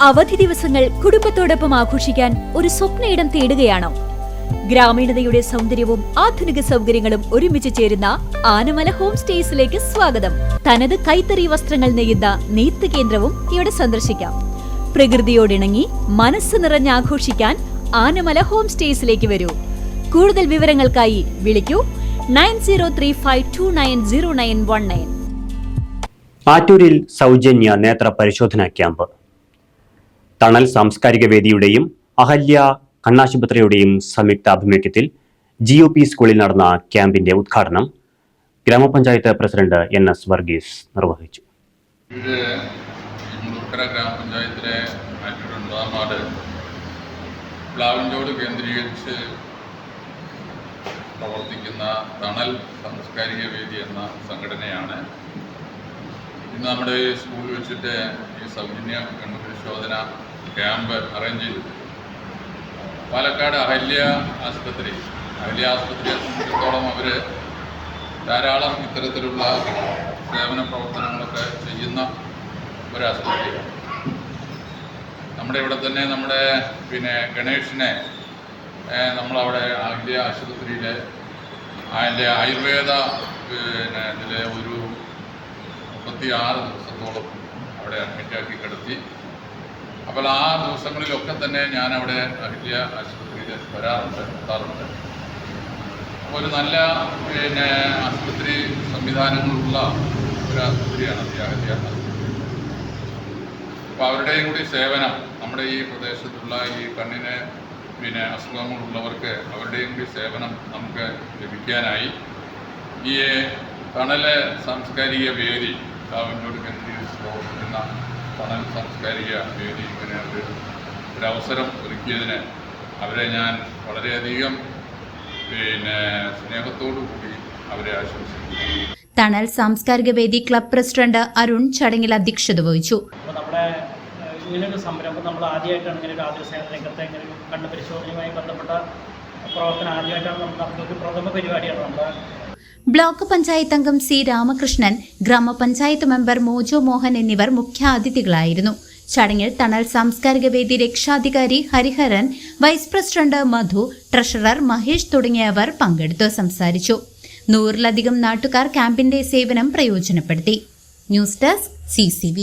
അവധി ദിവസങ്ങൾ കുടുംബത്തോടൊപ്പം ആഘോഷിക്കാൻ ഒരു സ്വപ്നയിടം തേടുകയാണോ? ഗ്രാമീണതയുടെ സൗന്ദര്യവും ആധുനിക സൗകര്യങ്ങളും ഒരുമിച്ച് ചേരുന്ന ആനമല ഹോം സ്റ്റേസിലേക്ക് സ്വാഗതം. തനത് കൈത്തറി വസ്ത്രങ്ങൾ നെയ്യുന്ന നെയ്ത്ത് കേന്ദ്രവും ഇവിടെ സന്ദർശിക്കാം. പ്രകൃതിയോടിണങ്ങി മനസ്സ് നിറഞ്ഞ് ആഘോഷിക്കാൻ ആനമല ഹോം സ്റ്റേസിലേക്ക് വരൂ. കൂടുതൽ വിവരങ്ങൾക്കായി വിളിക്കൂ 9035290919. ആറ്റൂരിൽ സൗജന്യ നേത്ര പരിശോധനാ ക്യാമ്പ്. തണൽ സാംസ്കാരിക വേദിയുടെയും അഹല്യ കണ്ണാശുപത്രിയുടെയും സംയുക്താഭിമുഖ്യത്തിൽ GOP സ്കൂളിൽ നടന്ന ക്യാമ്പിന്റെ ഉദ്ഘാടനം ഗ്രാമപഞ്ചായത്ത് പ്രസിഡന്റ് NS വർഗീസ് നിർവഹിച്ചു. ഗ്രാമപഞ്ചായത്തിലെ ഒന്നാം വാർഡ് പ്ലാവഞ്ചോട് കേന്ദ്രീകരിച്ച് പ്രവർത്തിക്കുന്ന തണൽ സാംസ്കാരിക വേദി എന്ന സംഘടനയാണ് ഇന്ന് നമ്മുടെ സ്കൂളിൽ വെച്ചിട്ട് ഈ സൗജന്യ കണ്ണു പരിശോധന ക്യാമ്പ് അറേഞ്ച് ചെയ്തത്. പാലക്കാട് അഹല്യ ആശുപത്രിയെ സംബന്ധിച്ചിടത്തോളം അവർ ധാരാളം ഇത്തരത്തിലുള്ള സേവന പ്രവർത്തനങ്ങളൊക്കെ ചെയ്യുന്ന ഒരാശുപത്രിയാണ്. നമ്മുടെ ഇവിടെ തന്നെ നമ്മുടെ ഗണേഷിനെ നമ്മളവിടെ അഹല്യ ആശുപത്രിയിൽ അതിൻ്റെ ആയുർവേദ ഇതിലെ ഒരു 36 ദിവസത്തോളം അവിടെ അഡ്മിറ്റാക്കി കിടത്തി. അപ്പോൾ ആ ദിവസങ്ങളിലൊക്കെ തന്നെ ഞാനവിടെ അഹല്യ ആശുപത്രിയിൽ എത്താറുണ്ട്. അപ്പോൾ ഒരു നല്ല ആശുപത്രി സംവിധാനങ്ങളുള്ള ഒരു ആശുപത്രിയാണ് ഈ അഹല്യ ആശുപത്രി. അപ്പോൾ അവരുടെയും കൂടി സേവനം നമ്മുടെ ഈ പ്രദേശത്തുള്ള ഈ കണ്ണിന് അസുഖങ്ങളുള്ളവർക്ക് അവരുടെയും കൂടി സേവനം നമുക്ക് ലഭിക്കാനായി ഈ തണല് സാംസ്കാരിക വേദി കാവന്നൂർ കേന്ദ്രീകരിച്ച് പ്രവർത്തിക്കുന്ന തണൽ സാംസ്കാരിക വേദി ഇങ്ങനെ ഒരവസരം ഒരുക്കിയതിന് അവരെ ഞാൻ വളരെയധികം സ്നേഹത്തോടു കൂടി അവരെ ആശംസിക്കുന്നു. തണൽ സാംസ്കാരിക വേദി ക്ലബ് പ്രസിഡന്റ് അരുൺ ചടങ്ങിൽ അധ്യക്ഷത വഹിച്ചു. നമ്മുടെ ഇങ്ങനൊരു സംരംഭം നമ്മൾ ആദ്യമായിട്ടാണ് ഇങ്ങനെ ഒരു ആതുരസേവന രംഗത്തെ ഇങ്ങനെ ഒരു കണ്ണ് പരിശോധനയുമായി ബന്ധപ്പെട്ട പ്രവർത്തനം ആദ്യമായിട്ടാണ് നമുക്ക് പ്രഥമ പരിപാടിയാണ് നമ്മുടെ. ബ്ലോക്ക് പഞ്ചായത്ത് അംഗം C രാമകൃഷ്ണൻ, ഗ്രാമപഞ്ചായത്ത് മെമ്പർ മോജോ മോഹൻ എന്നിവർ മുഖ്യാതിഥികളായിരുന്നു. ചടങ്ങിൽ തണൽ സാംസ്കാരിക വേദി രക്ഷാധികാരി ഹരിഹരൻ, വൈസ് പ്രസിഡന്റ് മധു, ട്രഷറർ മഹേഷ് തുടങ്ങിയവർ പങ്കെടുത്തു സംസാരിച്ചു. 100-ലധികം നാട്ടുകാർ ക്യാമ്പിന്റെ സേവനം പ്രയോജനപ്പെടുത്തി. News desk CCV.